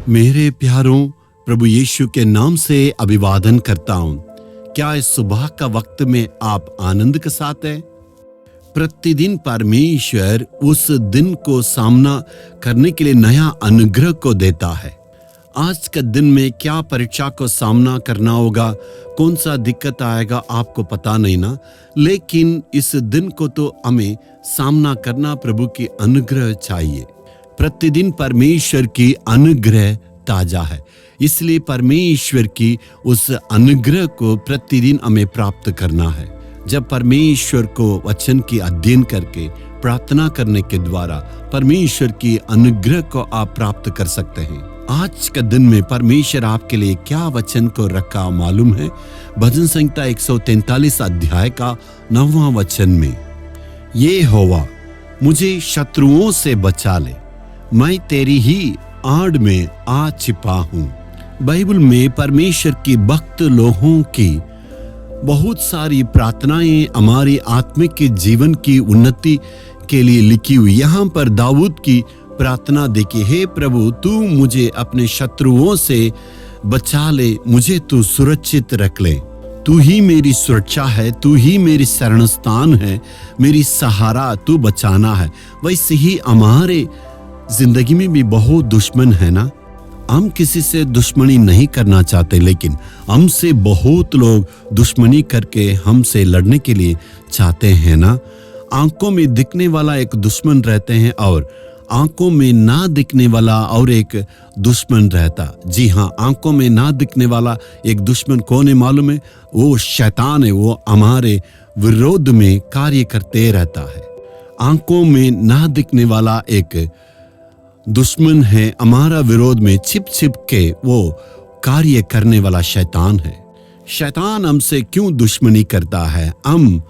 मेरे प्यारों, प्रभु यीशु के नाम से अभिवादन करता हूं। क्या इस सुबह का वक्त में आप आनंद के साथ हैं? प्रतिदिन परमेश्वर उस दिन को सामना करने के लिए नया अनुग्रह को देता है। आज के दिन में क्या परीक्षा को सामना करना होगा, कौन सा दिक्कत आएगा आपको पता नहीं ना, लेकिन इस दिन को तो हमें सामना करना प्रभु की अनुग्रह चाहिए। प्रतिदिन परमेश्वर की अनुग्रह ताजा है, इसलिए परमेश्वर की उस अनुग्रह को प्रतिदिन हमें प्राप्त करना है। जब परमेश्वर को वचन की अध्ययन करके प्रार्थना करने के द्वारा परमेश्वर की अनुग्रह को आप प्राप्त कर सकते हैं। आज के दिन में परमेश्वर आपके लिए क्या वचन को रखा मालूम है? भजन संहिता 143 अध्याय का 9वां वचन में, ये होवा मुझे शत्रुओं से बचा ले, मैं तेरी ही आड़ में आ छिपा हूं। बाइबल में परमेश्वर की भक्त लोगों की बहुत सारी प्रार्थनाएं हमारी आत्मिक जीवन की उन्नति के लिए लिखी हुई। यहाँ पर दाऊद की प्रार्थना देखिए, हे प्रभु तू मुझे अपने शत्रुओं से बचा ले, मुझे तू सुरक्षित रख ले। तू ही मेरी सुरक्षा है, तू ही मेरी शरण स्थान है, मेरी सहारा, तू बचाना है। वैसे ही हमारे जिंदगी में भी बहुत दुश्मन है ना। हम किसी से दुश्मनी नहीं करना चाहते, लेकिन हमसे बहुत लोग दुश्मनी करके हमसे लड़ने के लिए चाहते हैं ना। आंखों में दिखने वाला एक दुश्मन रहते हैं और आंखों में ना दिखने वाला और एक दुश्मन रहता। जी हाँ, आंखों में ना दिखने वाला एक दुश्मन कौन है मालूम है? वो शैतान है। वो हमारे विरोध में कार्य करते रहता है। आंखों में ना दिखने वाला एक दुश्मन है, हमारा विरोध में छिप छिप के वो कार्य करने वाला शैतान है। शैतान हमसे क्यों दुश्मनी करता है? हम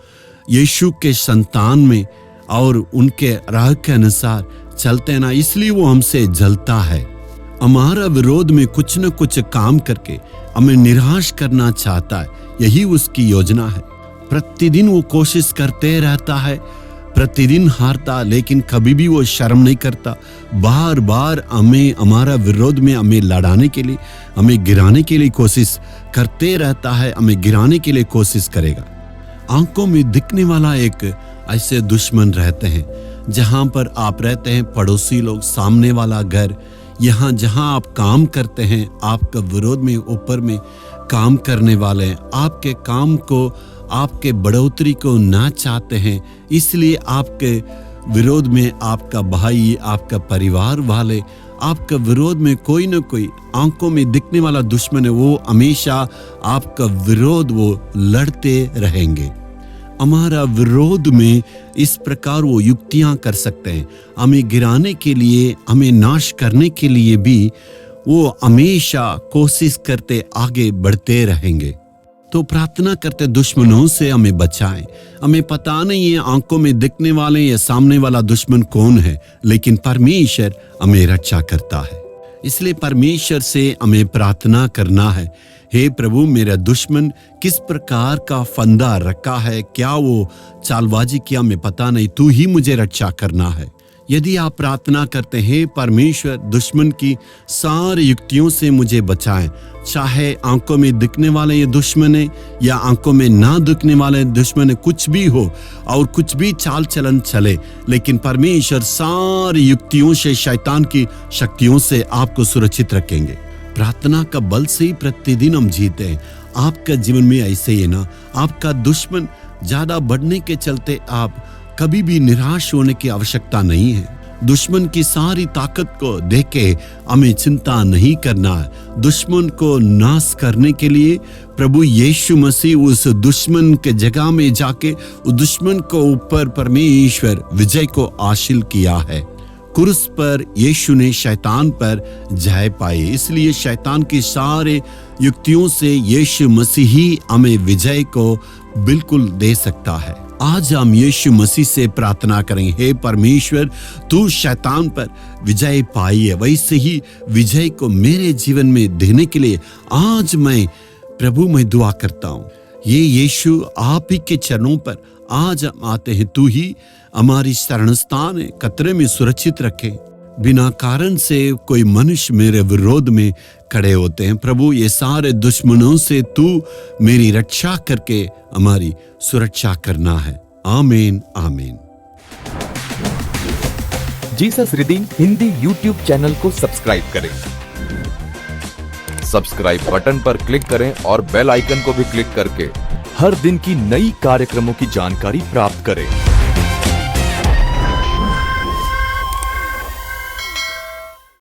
यीशु के संतान में और उनके राह के अनुसार चलते हैं ना, इसलिए वो हमसे जलता है। हमारा विरोध में कुछ न कुछ काम करके हमें निराश करना चाहता है। यही उसकी योजना है। प्रतिदिन वो कोशिश करते रहता है, प्रतिदिन हारता, लेकिन कभी भी वो शर्म नहीं करता। बार बार हमें हमारा विरोध में हमें लड़ाने के लिए, हमें गिराने के लिए कोशिश करते रहता है। हमें गिराने के लिए कोशिश करेगा। आंखों में दिखने वाला एक ऐसे दुश्मन रहते हैं। जहां पर आप रहते हैं, पड़ोसी लोग, सामने वाला घर, यहाँ जहां आप काम करते हैं, आपका विरोध में ऊपर में काम करने वाले हैं, आपके काम को, आपके बढ़ोतरी को ना चाहते हैं, इसलिए आपके विरोध में आपका भाई, आपका परिवार वाले, आपका विरोध में कोई न कोई आंखों में दिखने वाला दुश्मन है। वो हमेशा आपका विरोध वो लड़ते रहेंगे। हमारा विरोध में इस प्रकार वो युक्तियां कर सकते हैं। हमें गिराने के लिए, हमें नाश करने के लिए भी वो हमेशा कोशिश करते आगे बढ़ते रहेंगे। तो प्रार्थना करते दुश्मनों से हमें बचाएं। हमें पता नहीं है आंखों में दिखने वाले या सामने वाला दुश्मन कौन है, लेकिन परमेश्वर हमें रक्षा करता है। इसलिए परमेश्वर से हमें प्रार्थना करना है, हे प्रभु मेरा दुश्मन किस प्रकार का फंदा रखा है, क्या वो चालबाजी किया, मैं पता नहीं, तू ही मुझे रक्षा करना है। यदि आप प्रार्थना करते हैं, परमेश्वर दुश्मन की सारी युक्तियों से मुझे बचाएं, चाहे आंखों में दिखने वाले ये दुश्मन है या आंखों में ना दिखने वाले दुश्मन है, कुछ भी हो और कुछ भी चाल चलन चले, लेकिन परमेश्वर सारी युक्तियों से, शैतान की शक्तियों से आपको सुरक्षित रखेंगे। प्रार्थना का बल से ही प्रतिदिन हम जीते हैं। आपका जीवन में ऐसे ही है ना। आपका दुश्मन ज्यादा बढ़ने के चलते आप कभी भी निराश होने की आवश्यकता नहीं है। दुश्मन की सारी ताकत को देख के हमें चिंता नहीं करना है। दुश्मन को नाश करने के लिए प्रभु यीशु मसीह उस दुश्मन के जगह में जाके उस दुश्मन को ऊपर परमेश्वर विजय को हासिल किया है। क्रूस पर यीशु ने शैतान पर जय पाई, इसलिए शैतान की सारे युक्तियों से यीशु मसीह ही हमें विजय को बिल्कुल दे सकता है। आज हम यीशु मसीह से प्रार्थना करें, हे परमेश्वर तू शैतान पर विजय पाई है, वैसे ही विजय को मेरे जीवन में देने के लिए आज मैं प्रभु में दुआ करता हूँ। ये यीशु आप ही के चरणों पर आज हम आते हैं। तू ही हमारी शरण स्थान है, कतरे में सुरक्षित रखे। बिना कारण से कोई मनुष्य मेरे विरोध में खड़े होते हैं। प्रभु, ये सारे दुश्मनों से तू मेरी रक्षा करके हमारी सुरक्षा करना है। आमीन आमीन। Jesus redeem Hindi YouTube channel को सब्सक्राइब करें। सब्सक्राइब बटन पर क्लिक करें और बेल आइकन को भी क्लिक करके हर दिन की नई कार्यक्रमों की जानकारी प्राप्त करें।